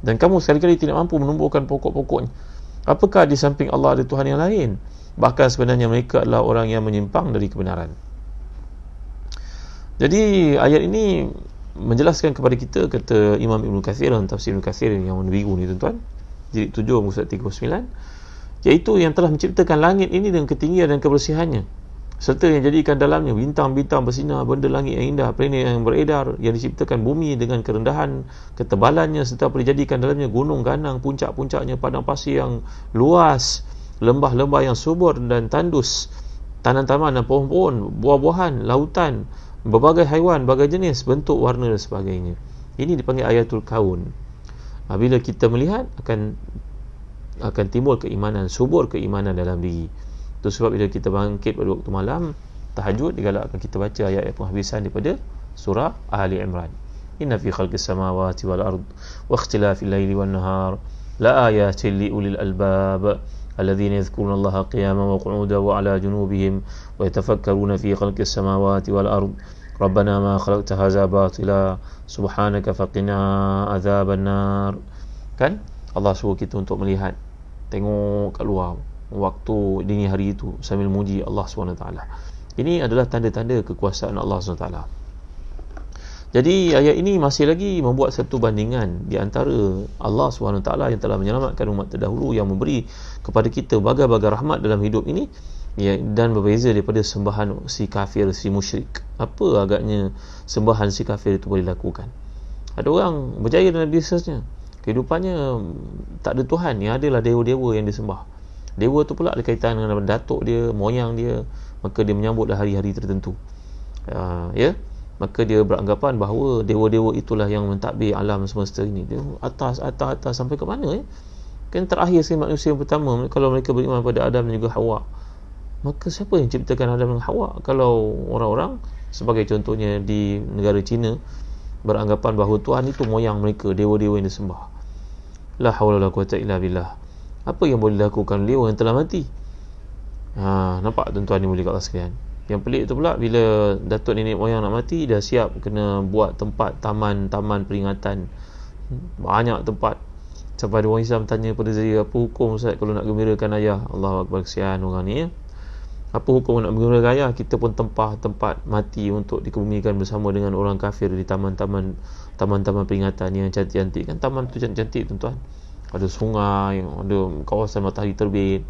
dan kamu sekali-kali tidak mampu menumbuhkan pokok-pokoknya. Apakah di samping Allah ada Tuhan yang lain? Bahkan sebenarnya mereka adalah orang yang menyimpang dari kebenaran. Jadi ayat ini menjelaskan kepada kita, kata Imam Ibn Kathir dalam tafsir Ibn Kathir yang biru ni tuan-tuan, jilid 7 muka 39, iaitu yang telah menciptakan langit ini dengan ketinggian dan kebersihannya, serta yang jadikan dalamnya bintang-bintang bersinar, benda langit yang indah, planet yang beredar, yang diciptakan bumi dengan kerendahan ketebalannya, serta dijadikan dalamnya gunung ganang, puncak-puncaknya, padang pasir yang luas, lembah-lembah yang subur dan tandus, taman-taman dan pohon-pohon, buah-buahan, lautan, berbagai haiwan, berbagai jenis, bentuk, warna dan sebagainya. Ini dipanggil ayatul kaun. Bila kita melihat, akan timbul keimanan, subur keimanan dalam diri. Itu sebab bila kita bangkit pada waktu malam tahajud, digalakkan kita baca ayat penghabisan daripada surah Ali Imran. Inna fi khalqis samawati wal ard wa ikhtilafil laili wan nahar la ayatin li ulil albab alladhina yadhkuruna Allaha qiyaman wa qu'udan wa 'ala junubihim wa yatafakkaruna fi khalqis samawati wal ard rabbana ma khalaqta hadza batila subhanaka faqina adzaban nar. Kan Allah suruh kita untuk melihat, tengok kat luar waktu dini hari itu sambil muji Allah SWT. Ini adalah tanda-tanda kekuasaan Allah SWT. Jadi ayat ini masih lagi membuat satu bandingan di antara Allah SWT yang telah menyelamatkan umat terdahulu, yang memberi kepada kita bagai-bagai rahmat dalam hidup ini, ya, dan berbeza daripada sembahan si kafir, si musyrik. Apa agaknya sembahan si kafir itu boleh lakukan? Ada orang berjaya dalam bisnesnya, kehidupannya tak ada Tuhan, yang adalah dewa-dewa yang disembah. Dewa tu pula ada kaitan dengan datuk dia, moyang dia, maka dia menyambutlah hari-hari tertentu. Ya, maka dia beranggapan bahawa dewa-dewa itulah yang mentadbir alam semesta ini. Dia atas sampai ke mana ya? Kan terakhir sekali manusia yang pertama, kalau mereka beriman pada Adam dan juga Hawa, maka siapa yang ciptakan Adam dan Hawa? Kalau orang-orang sebagai contohnya di negara China beranggapan bahawa Tuhan itu moyang mereka, dewa-dewa yang disembah. La haula wala quwwata illa billah. Apa yang boleh dilakukan oleh orang yang telah mati? Nampak tuan-tuan ni boleh kat sekalian. Yang pelik tu pula, bila datuk nenek moyang nak mati, dah siap kena buat tempat taman peringatan, banyak tempat. Sampai ada orang Islam tanya pada saya, apa hukum Ustaz kalau nak gembirakan ayah? Allahu Akbar, kesian orang ni ya. Apa hukum nak gembirakan ayah? Kita pun tempah tempat mati untuk dikebumikan bersama dengan orang kafir di taman-taman peringatan yang cantik-cantik. Kan taman tu cantik-cantik tuan-tuan, ada sungai, ada kawasan matahari terbit.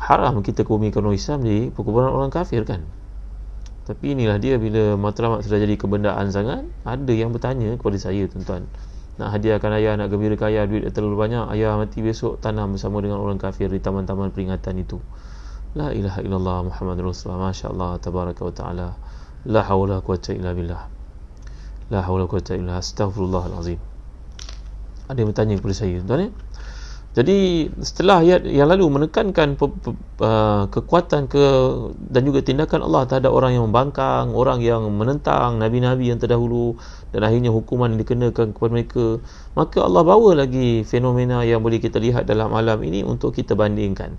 Haram kita kebumikan orang Islam di perkuburan orang kafir kan. Tapi inilah dia, bila matlamat sudah jadi kebendaan sangat, ada yang bertanya kepada saya, tuan-tuan, nak hadiahkan ayah, nak gembirakan ayah, duit terlalu banyak, ayah mati besok tanam bersama dengan orang kafir di taman-taman peringatan itu. La ilaha illallah Muhammadur Rasulullah, masya-Allah, tabaraka wa taala, la haula wala quwwata illa billah, la haula wala quwwata illa astaghfirullahal azim. Ada yang bertanya kepada saya, tuan ya. Jadi setelah ayat yang lalu menekankan kekuatan dan juga tindakan Allah terhadap orang yang membangkang, orang yang menentang nabi-nabi yang terdahulu, dan akhirnya hukuman yang dikenakan kepada mereka, maka Allah bawa lagi fenomena yang boleh kita lihat dalam alam ini untuk kita bandingkan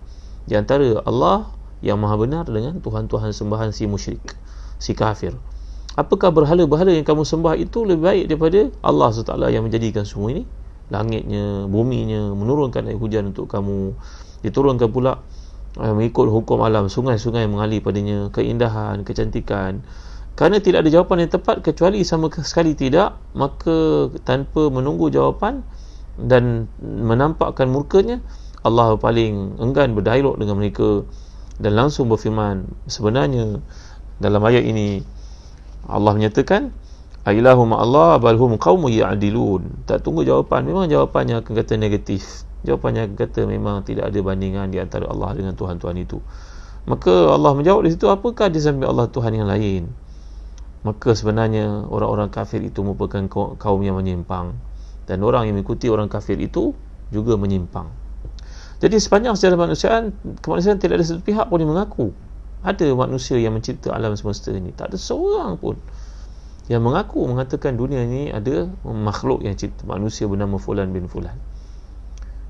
di antara Allah yang maha benar dengan Tuhan-Tuhan sembahan si musyrik, si kafir. Apakah berhala-berhala yang kamu sembah itu lebih baik daripada Allah SWT yang menjadikan semua ini? langitnya, buminya, menurunkan air hujan untuk kamu. Diturunkan pula mengikut hukum alam, sungai-sungai mengalir padanya, keindahan, kecantikan. Kerana tidak ada jawapan yang tepat kecuali sama sekali tidak, maka tanpa menunggu jawapan dan menampakkan murkanya, Allah paling enggan berdialog dengan mereka dan langsung berfirman. Sebenarnya dalam ayat ini Allah menyatakan, ailahu ma'allah balhum qaumun ya'dilun. Tak tunggu jawapan, memang jawapannya akan kata negatif. Jawapannya akan kata memang tidak ada bandingan di antara Allah dengan Tuhan-Tuhan itu. Maka Allah menjawab di situ, apakah di samping Allah Tuhan yang lain? Maka sebenarnya orang-orang kafir itu merupakan kaum yang menyimpang, dan orang yang mengikuti orang kafir itu juga menyimpang. Jadi sepanjang sejarah kemanusiaan tidak ada satu pihak pun yang mengaku ada manusia yang mencipta alam semesta ini. Tak ada seorang pun yang mengatakan dunia ini ada makhluk yang cipta, manusia bernama Fulan bin Fulan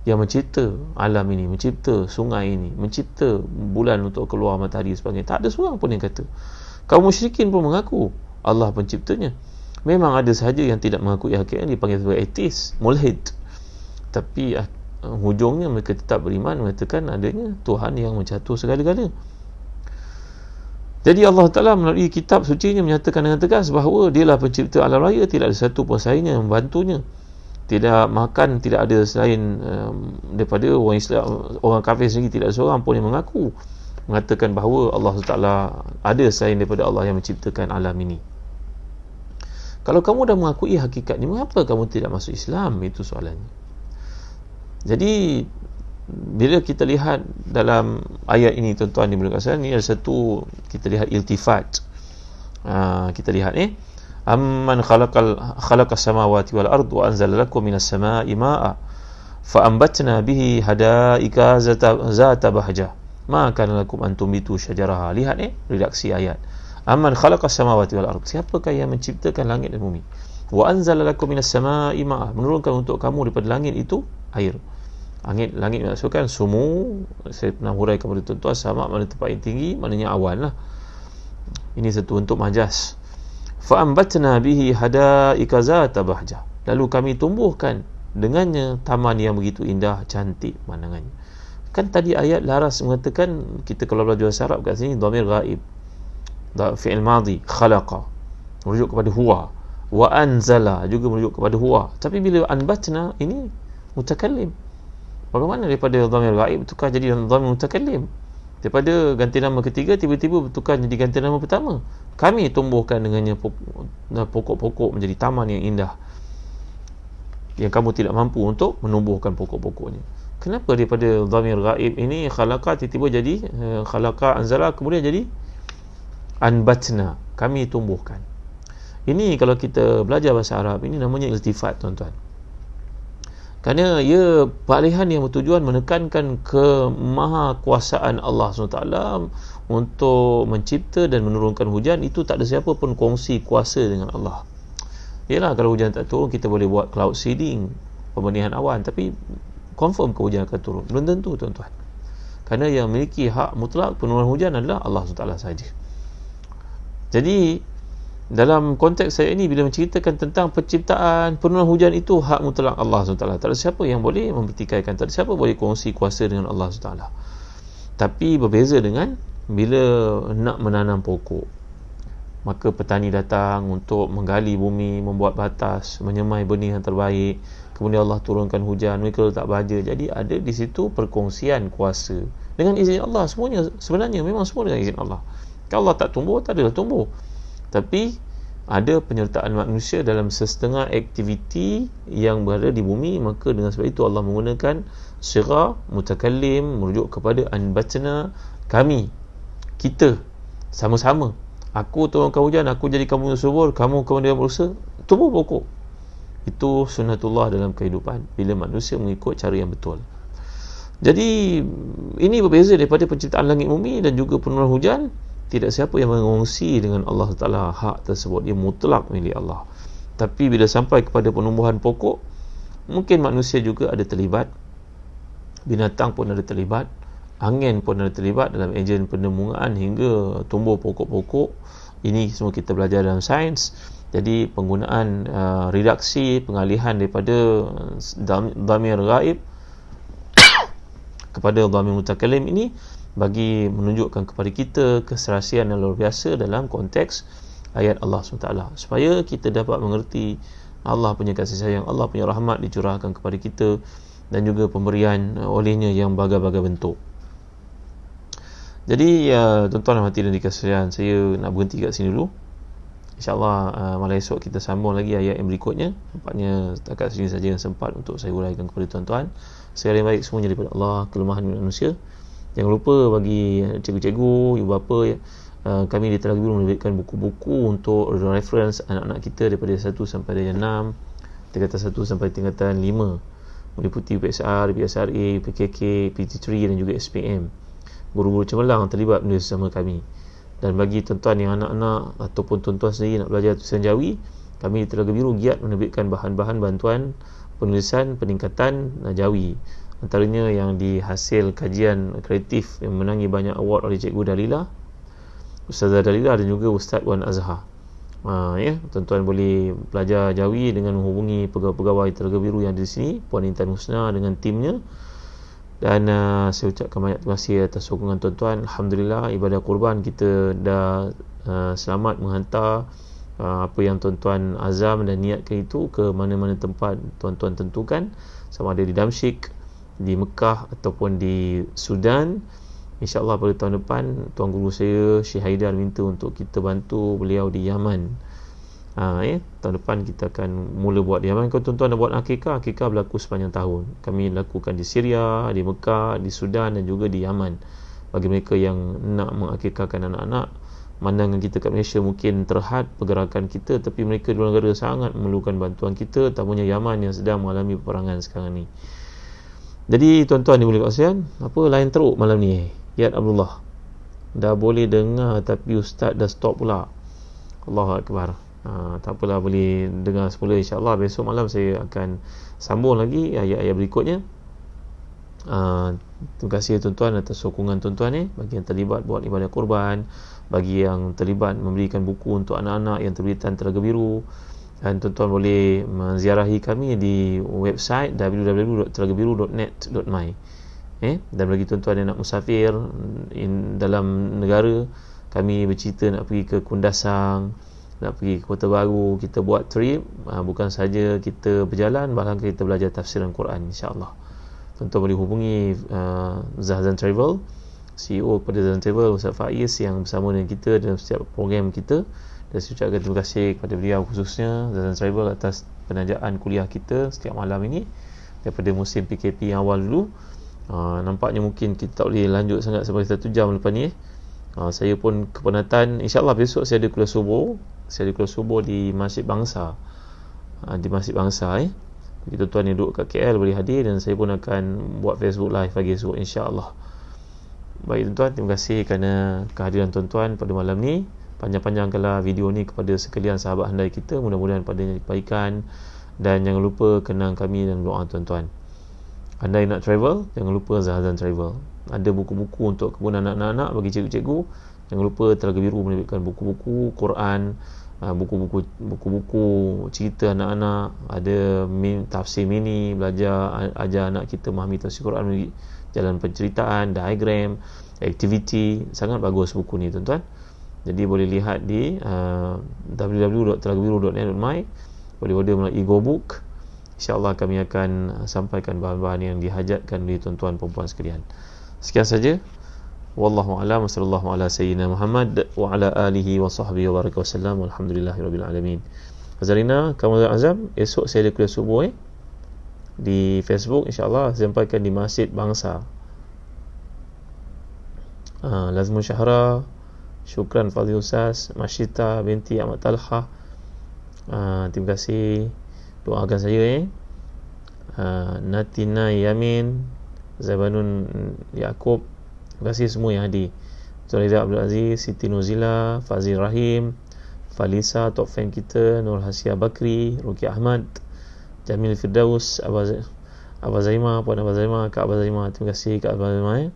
yang mencipta alam ini, mencipta sungai ini, mencipta bulan untuk keluar matahari dan sebagainya. Tak ada seorang pun yang kata. Kaum musyrikin pun mengaku Allah penciptanya. Memang ada sahaja yang tidak mengakui hakikat, dipanggil sebagai ateis, mulhid. Tapi hujungnya mereka tetap beriman, mengatakan adanya Tuhan yang mencatur segala-galanya. Jadi Allah Ta'ala melalui kitab sucinya menyatakan dengan tegas bahawa dialah pencipta alam raya, tidak ada satu pun saingan yang membantunya. Tidak ada selain daripada orang Islam, orang kafir sendiri tidak ada seorang pun yang mengatakan bahawa Allah Ta'ala ada selain daripada Allah yang menciptakan alam ini. Kalau kamu dah mengakui hakikat ni, mengapa kamu tidak masuk Islam? Itu soalannya. Jadi bila kita lihat dalam ayat ini, tuan-tuan di belakang ni ada satu, kita lihat iltifat. Kita lihat amman khalaqas samawati wal ard wa anzala lakum minas samai ma'a fa ambatna bihi hadaika zata bahjah ma kana lakum an tumbitu syajaraha. Lihat redaksi ayat. Amman khalaqas samawati wal ard, siapakah yang menciptakan langit dan bumi? Wa anzala lakum minas samai ma'a, menurunkan untuk kamu daripada langit itu air. Langit maksudkan sumu. Saya pernah huraikan kepada tuan-tuan, sama mana tempat yang tinggi, maknanya awan lah. Ini satu bentuk majas. Fa ambatna bihi hadaika zata bahjah, lalu kami tumbuhkan dengannya taman yang begitu indah, cantik pandangannya. Kan tadi ayat laras mengatakan, kita kalau belajar bahasa Arab kat sini dhamir ghaib, fi'il madhi, khalaqa merujuk kepada huwa, wa anzala juga merujuk kepada huwa. Tapi bila anbatna ini mutakallim, bagaimana daripada dhamir ghaib tukar jadi dhamir mutakallim? Daripada ganti nama ketiga tiba-tiba bertukar jadi ganti nama pertama. Kami tumbuhkan dengannya pokok-pokok menjadi taman yang indah, yang kamu tidak mampu untuk menumbuhkan pokok-pokoknya. Kenapa daripada dhamir ghaib ini khalaqa tiba-tiba jadi khalaqa anzala, kemudian jadi anbatna, kami tumbuhkan? Ini kalau kita belajar bahasa Arab, ini namanya iltifat, tuan-tuan. Kerana ia peralihan yang bertujuan menekankan kemahakuasaan Allah SWT untuk mencipta dan menurunkan hujan. Itu tak ada siapa pun kongsi kuasa dengan Allah. Yalah, kalau hujan tak turun, kita boleh buat cloud seeding, pembenihan awan, tapi confirm ke hujan akan turun? Belum tentu, tuan-tuan. Kerana yang memiliki hak mutlak penurunan hujan adalah Allah SWT sahaja. Jadi dalam konteks saya ini, bila menceritakan tentang penciptaan penurunan hujan, itu hak mutlak Allah SWT. Tak ada siapa yang boleh mempertikaikan, tak ada siapa boleh kongsi kuasa dengan Allah SWT. Tapi berbeza dengan bila nak menanam pokok, maka petani datang untuk menggali bumi, membuat batas, menyemai benih yang terbaik, kemudian Allah turunkan hujan, mereka letak baja. Jadi ada di situ perkongsian kuasa dengan izin Allah. Semuanya sebenarnya memang semua dengan izin Allah. Kalau Allah tak tumbuh, tak adalah tumbuh. Tapi ada penyertaan manusia dalam sesetengah aktiviti yang berada di bumi, maka dengan sebab itu Allah menggunakan sirah mutakallim merujuk kepada anbatna, kami, kita sama-sama. Aku turunkan hujan, aku jadi kamu subur, kamu kemudian berusaha tumbuh pokok. Itu sunnatullah dalam kehidupan bila manusia mengikut cara yang betul. Jadi ini berbeza daripada penciptaan langit bumi dan juga penurunan hujan. Tidak siapa yang mengongsi dengan Allah Ta'ala hak tersebut, dia mutlak milik Allah. Tapi bila sampai kepada penumbuhan pokok, mungkin manusia juga ada terlibat, binatang pun ada terlibat, angin pun ada terlibat dalam ejen penembungan hingga tumbuh pokok-pokok. Ini semua kita belajar dalam sains. Jadi penggunaan redaksi, pengalihan daripada dhamir ghaib kepada dhamir mutakallim ini bagi menunjukkan kepada kita keserasian yang luar biasa dalam konteks ayat Allah SWT, supaya kita dapat mengerti Allah punya kasih sayang, Allah punya rahmat dicurahkan kepada kita, dan juga pemberian olehnya yang berbagai-bagai bentuk. Jadi tuan-tuan dan hadirin yang dikasihi sekalian, saya nak berhenti kat sini dulu. InsyaAllah malam esok kita sambung lagi ayat yang berikutnya. Nampaknya setakat sini saja yang sempat untuk saya uraikan kepada tuan-tuan. Segala yang baik semuanya daripada Allah, kelemahan manusia. Jangan lupa bagi cikgu-cikgu, ibu bapa, kami di Telaga Biru menerbitkan buku-buku untuk reference anak-anak kita daripada 1 sampai darjah 6, tingkatan 1 sampai tingkatan 5, meliputi PSR, PSRA, PKK, PT3 dan juga SPM. Guru-guru cemerlang terlibat menulis bersama kami. Dan bagi tuan-tuan yang anak-anak ataupun tuan-tuan sendiri nak belajar tulisan Jawi, kami di Telaga Biru giat menerbitkan bahan-bahan bantuan penulisan peningkatan Jawi. Antaranya yang dihasil kajian kreatif yang menangi banyak award oleh Cikgu Dalilah, Ustazah Dalilah dan juga Ustaz Wan Azhar. Tuan-tuan boleh belajar Jawi dengan menghubungi pegawai-pegawai Telaga Biru yang di sini, Puan Intan Husna dengan timnya. Dan saya ucapkan banyak terima kasih atas sokongan tuan-tuan. Alhamdulillah, ibadah kurban kita dah selamat menghantar apa yang tuan-tuan azam dan niatkan itu ke mana-mana tempat tuan-tuan tentukan, sama ada di Damsyik, di Mekah ataupun di Sudan. InsyaAllah pada tahun depan Tuan Guru saya Syekh Haidar minta untuk kita bantu beliau di Yaman. Tahun depan kita akan mula buat di Yaman. Kalau tuan-tuan nak buat akikah berlaku sepanjang tahun. Kami lakukan di Syria, di Mekah, di Sudan dan juga di Yaman. Bagi mereka yang nak mengakikahkan anak-anak, pandangan kita kat Malaysia mungkin terhad pergerakan kita, tapi mereka di luar negara sangat memerlukan bantuan kita, tamunya Yaman yang sedang mengalami peperangan sekarang ni. Jadi tuan-tuan ni boleh kasihan, apa lain teruk malam ni? Ya Abdullah dah boleh dengar tapi ustaz dah stop pula. Allahu Akbar. Tak apalah, boleh dengar semula. InsyaAllah besok malam saya akan sambung lagi ayat-ayat berikutnya. Terima kasih tuan-tuan atas sokongan tuan-tuan bagi yang terlibat buat ibadah kurban, bagi yang terlibat memberikan buku untuk anak-anak yang terbitan Telaga Biru. Dan tuan-tuan boleh menziarahi kami di website www.telagabiru.net.my. Dan bagi tuan-tuan yang nak musafir dalam negara, kami bercerita nak pergi ke Kundasang, nak pergi ke Kota Baru, kita buat trip, bukan saja kita berjalan, bahkan kita belajar tafsiran Quran, insya-Allah. Tuan-tuan boleh hubungi Zahzan Travel, CEO pada Zahzan Travel, Ustaz Faiz, yang bersama dengan kita dalam setiap program kita. Dan saya ucapkan terima kasih kepada beliau khususnya Zahzan Travel atas penajaan kuliah kita setiap malam ini daripada musim PKP yang awal dulu. Nampaknya mungkin kita tak boleh lanjut sangat sampai 1 jam lepas ni. Saya pun kepenatan, insyaAllah besok saya ada kuliah subuh. Saya ada kuliah subuh di Masjid Bangsa, di Masjid Bangsa. Bagi tuan-tuan yang duduk kat KL boleh hadir, dan saya pun akan buat Facebook live pagi esok, insyaAllah. Baik tuan-tuan, terima kasih kerana kehadiran tuan-tuan pada malam ni. Panjang-panjangkanlah video ni kepada sekalian sahabat handai kita, mudah-mudahan padanya kebaikan. Dan jangan lupa kenang kami dalam doa tuan-tuan. Andai nak travel, jangan lupa Zahzan Travel. Ada buku-buku untuk kebunan anak-anak bagi cikgu-cikgu. Jangan lupa Telaga Biru menerbitkan buku-buku Quran, buku-buku cerita anak-anak, ada tafsir mini, belajar ajar anak kita memahami tafsir Quran melalui jalan penceritaan, diagram, aktiviti. Sangat bagus buku ni tuan-tuan. Jadi boleh lihat di www.telagabiru.net.my, boleh order melalui GoBook. InsyaAllah kami akan sampaikan bahan-bahan yang dihajatkan oleh tuan-tuan perempuan sekalian. Sekian saja. Wallahu a'lam. Wassallallahu ala sayyidina Muhammad wa ala alihi wa sahbihi wa baraka wasallam. Walhamdulillahirabbil alamin. Hazarina, kamu azam, esok saya ada kuliah subuh di Facebook, insyaAllah saya sampaikan di Masjid Bangsa. Lazmun Syahra, syukran Fadhil Ustaz, Masyita binti Ahmad Talha. Terima kasih, doakan saya. Natina Yamin, Zabanun Yaakob, terima kasih semua yang hadir. Tuan Rida Abdul Aziz, Siti Nuzila, Fazil Rahim, Falisa, top fan kita, Nur Hasia Bakri, Ruki Ahmad, Jamil Firdaus, Abah Zaimah, Puan Abah Zaimah, Kak Abah Zaimah, terima kasih Kak Abah Zaimah.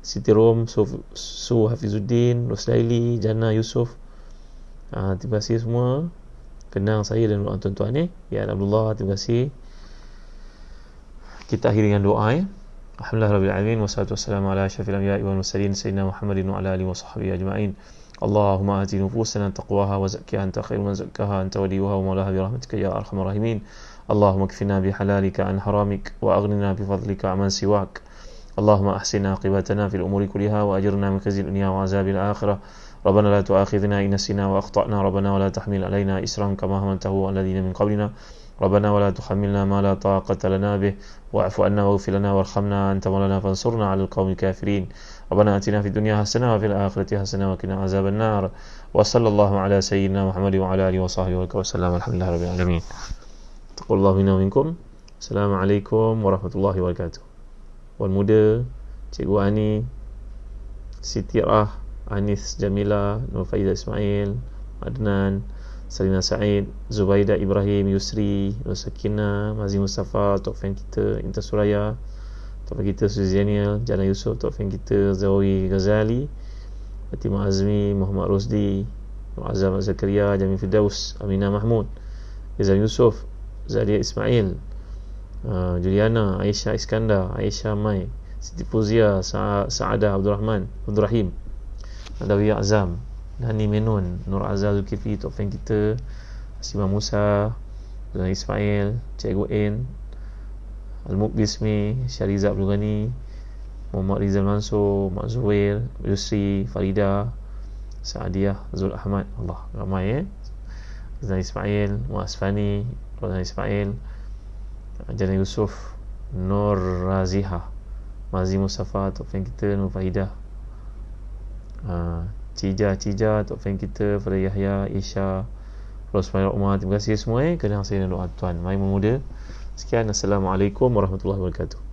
Siti Rom, Su Hafizuddin, Rosdaili, Jannah Yusuf, terima kasih semua. kenang saya dan doa tuan-tuan ni. Ya Abdullah, terima kasih. Kita akhiri dengan doa ya. Alhamdulillahirabbil alamin wassalatu wassalamu ala asyrafil anbiya'i wal mursalin sayyidina Muhammadin wa ala alihi wa sahbihi ajma'in. Allahumma ati nufusana taqwaha wa zakkiha anta khairu man zakkaha anta waliyuha wa mawlaha bi rahmatika ya arhamar rahimin. Allahumma kfina bi halalika an haramik wa aghnina bi fadlika amman siwak. Allahumma ahsin aqibatana fil umuri kulliha wa ajirna min khizyid dunya wa azabil akhirah. ربنا لا تؤاخذنا إن نسينا وأخطأنا ربنا ولا تحمل علينا إسرا كما حملته على الذين من قبلنا ربنا ولا تحملنا ما لا طاقة لنا به واعف عنا واغفر لنا وارحمنا أنت مولانا فانصرنا على القوم الكافرين ربنا آتنا في الدنيا حسنة وفي الآخرة حسنة وقنا عذاب النار وصلى الله على سيدنا محمد وعلى آله وصحبه وسلم الحمد لله رب العالمين تقول الله منا ومنكم السلام عليكم ورحمة الله وبركاته. Wan Muda, Cikgu Ani, Siti Rah, Anis Jamila, Nur Faiza Ismail, Adnan, Salina Said, Zubaida Ibrahim, Yusri, Nur Sakina, Mazi Mustafa, Tok Fan kita, Inta Suraya, Tok Fan kita, Suzy Daniel, Jana Yusof, Tok Fan kita, Zawi Ghazali, Fatimah Azmi, Muhammad Rosdi, Nur Azam Zakaria, Jamil Firdaus, Aminah Mahmud, Izan Yusof, Zadia Ismail, Juliana, Aisyah Iskandar, Aisyah Mai, Siti Fuzia, Sa'adah Abdurrahim, Adawi Azam, Dani Menun, Nur Azal Zulkifli, Tok Fan kita, Asimah Musa, Zana Ismail, Cikgu N, Al-Muqbismi, Syariza Abdul Ghani, Muhammad Rizal Mansur, Mak Zuhair, Yusri, Farida, Saadiah, Zul Ahmad, Allah ramai Zana Ismail, Muaz Fani, Zana Ismail, Jana Yusuf, Nur Raziha, Mazi Mustafa, Tok Fan kita, Nur Fahidah, Cija, Tok Fan kita, Farah Yahya, Isha, Rosmana Umar. Terima kasih semua kerana saya dan doa tuan. Mari memuda. Sekian, Assalamualaikum warahmatullahi wabarakatuh.